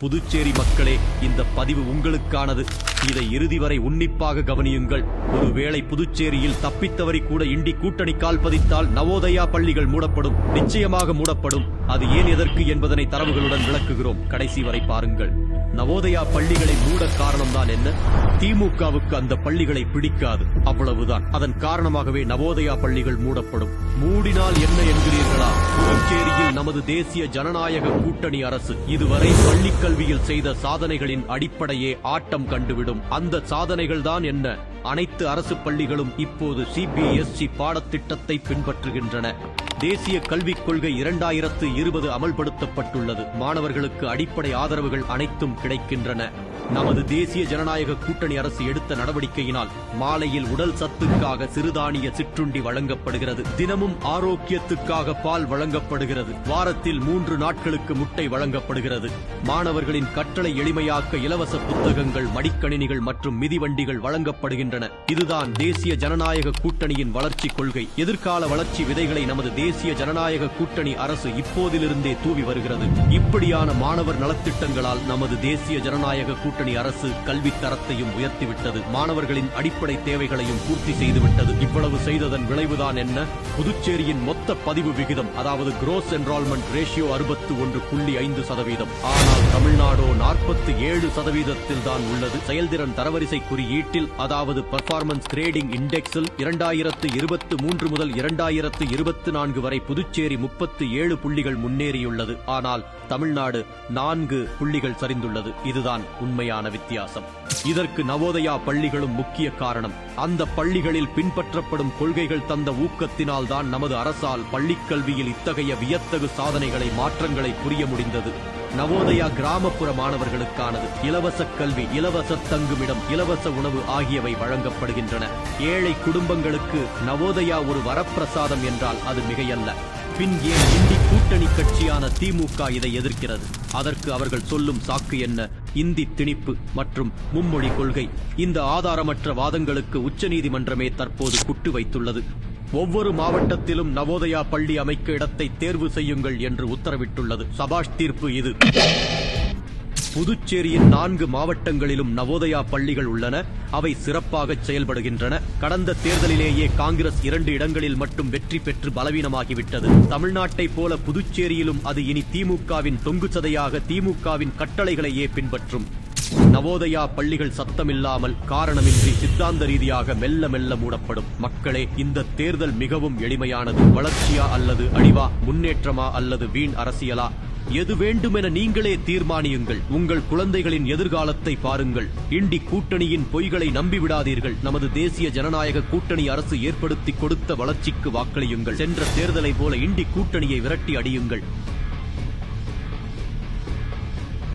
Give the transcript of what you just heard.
புதுச்சேரி மக்களே, இந்த பதிவு உங்களுக்கானது. இதை இறுதி வரை உன்னிப்பாக கவனியுங்கள். ஒருவேளை புதுச்சேரியில் தப்பித்தவரி கூட இண்டி கூட்டணி கால் பதித்தால் நவோதயா பள்ளிகள் மூடப்படும், நிச்சயமாக மூடப்படும். அது ஏன், எதற்கு என்பதனை தரவுகளுடன் விளக்குகிறோம். கடைசி வரை பாருங்கள். நவோதயா பள்ளிகளை மூட காரணம்தான் என்ன? திமுகவுக்கு அந்த பள்ளிகளை பிடிக்காது, அவ்வளவுதான். அதன் காரணமாகவே நவோதயா பள்ளிகள் மூடப்படும். மூடினால் என்ன என்கிறீர்களா? புதுச்சேரியில் நமது தேசிய ஜனநாயக கூட்டணி அரசு இதுவரை பள்ளிக் கல்வியில் செய்த சாதனைகளின் அடிப்படையே ஆட்டம் கண்டுவிடும். அந்த சாதனைகள் தான் என்ன? அனைத்து அரசு பள்ளிகளும் இப்போது CBSE பாடத்திட்டத்தை பின்பற்றுகின்றன. தேசிய கல்விக் கொள்கை 2020 அமல்படுத்தப்பட்டுள்ளது. மாணவர்களுக்கு அடிப்படை ஆதரவுகள் அனைத்தும் கிடைக்கின்றன. நமது தேசிய ஜனநாயக கூட்டணி அரசு எடுத்த நடவடிக்கையினால் மாலையில் உடல் சத்துக்காக சிறுதானிய சிற்றுண்டி வழங்கப்படுகிறது. தினமும் ஆரோக்கியத்துக்காக பால் வழங்கப்படுகிறது. வாரத்தில் 3 நாட்களுக்கு முட்டை வழங்கப்படுகிறது. மாணவர்களின் கற்றலை எளிமையாக்க இலவச புத்தகங்கள், மடிக்கணினிகள் மற்றும் மிதிவண்டிகள் வழங்கப்படுகின்றன. இதுதான் தேசிய ஜனநாயக கூட்டணியின் வளர்ச்சி கொள்கை. எதிர்கால வளர்ச்சி விதைகளை நமது தேசிய ஜனநாயக கூட்டணி அரசு இப்போதிலிருந்தே தூவி வருகிறது. இப்படியான மாணவர் நலத்திட்டங்களால் நமது தேசிய ஜனநாயக கூட்டணி அரசு கல்வி தரத்தையும் உயர்த்திவிட்டது. மாணவர்களின் அடிப்படை தேவைகளையும் பூர்த்தி செய்துவிட்டது. இவ்வளவு செய்ததன் விளைவுதான் என்ன? புதுச்சேரியின் மொத்த பதிவு விகிதம், அதாவது gross enrollment ratio 61.5%. ஆனால் தமிழ்நாடோ 47% தான் உள்ளது. செயல்திறன் தரவரிசை குறியீட்டில், அதாவது பெர்ஃபார்மன்ஸ் கிரேடிங் இண்டெக்ஸில் 2023 முதல் 2024 வரை புதுச்சேரி 37 புள்ளிகள் முன்னேறியுள்ளது. ஆனால் தமிழ்நாடு 4 புள்ளிகள் சரிந்துள்ளது. இதுதான் உண்மையான வித்தியாசம். இதற்கு நவோதயா பள்ளிகளும் முக்கிய காரணம். அந்த பள்ளிகளில் பின்பற்றப்படும் கொள்கைகள் தந்த ஊக்கத்தினால் தான் நமது அரசால் பள்ளிக் கல்வியில் இத்தகைய வியத்தகு சாதனைகளை, மாற்றங்களை புரிய முடிந்தது. நவோதயா கிராமப்புற மாணவர்களுக்கானது. இலவச கல்வி, இலவச தங்குமிடம், இலவச உணவு ஆகியவை வழங்கப்படுகின்றன. ஏழை குடும்பங்களுக்கு நவோதயா ஒரு வரப்பிரசாதம் என்றால் அது மிகையல்ல. பின் ஏன் இந்தி கூட்டணி கட்சியான திமுக இதை எதிர்க்கிறது? அதற்கு அவர்கள் சொல்லும் சாக்கு என்ன? இந்தி திணிப்பு மற்றும் மும்மொழி கொள்கை. இந்த ஆதாரமற்ற வாதங்களுக்கு உச்சநீதிமன்றமே தற்போது குட்டு வைத்துள்ளது. ஒவ்வொரு மாவட்டத்திலும் நவோதயா பள்ளி அமைக்க இடத்தை தேர்வு செய்யுங்கள் என்று உத்தரவிட்டுள்ளது. சபாஷ் தீர்ப்பு இது. புதுச்சேரியின் 4 மாவட்டங்களிலும் நவோதயா பள்ளிகள் உள்ளன. அவை சிறப்பாக செயல்படுகின்றன. கடந்த தேர்தலிலேயே காங்கிரஸ் 2 இடங்களில் மட்டும் வெற்றி பெற்று பலவீனமாகிவிட்டது. தமிழ்நாட்டை போல புதுச்சேரியிலும் அது இனி திமுகவின் தொங்கு சதையாக திமுகவின் கட்டளைகளையே பின்பற்றும். நவோதயா பள்ளிகள் சத்தமில்லாமல், காரணமின்றி, சித்தாந்த ரீதியாக மெல்ல மெல்ல மூடப்படும். மக்களே, இந்த தேர்தல் மிகவும் எளிமையானது. வளர்ச்சியா அல்லது அழிவா? முன்னேற்றமா அல்லது வீண் அரசியலா? எது வேண்டுமென நீங்களே தீர்மானியுங்கள். உங்கள் குழந்தைகளின் எதிர்காலத்தை பாருங்கள். இண்டி கூட்டணியின் பொய்களை நம்பிவிடாதீர்கள். நமது தேசிய ஜனநாயக கூட்டணி அரசு ஏற்படுத்தி கொடுத்த வளர்ச்சிக்கு வாக்களியுங்கள். சென்ற தேர்தலை போல இண்டி கூட்டணியை விரட்டி அடியுங்கள்.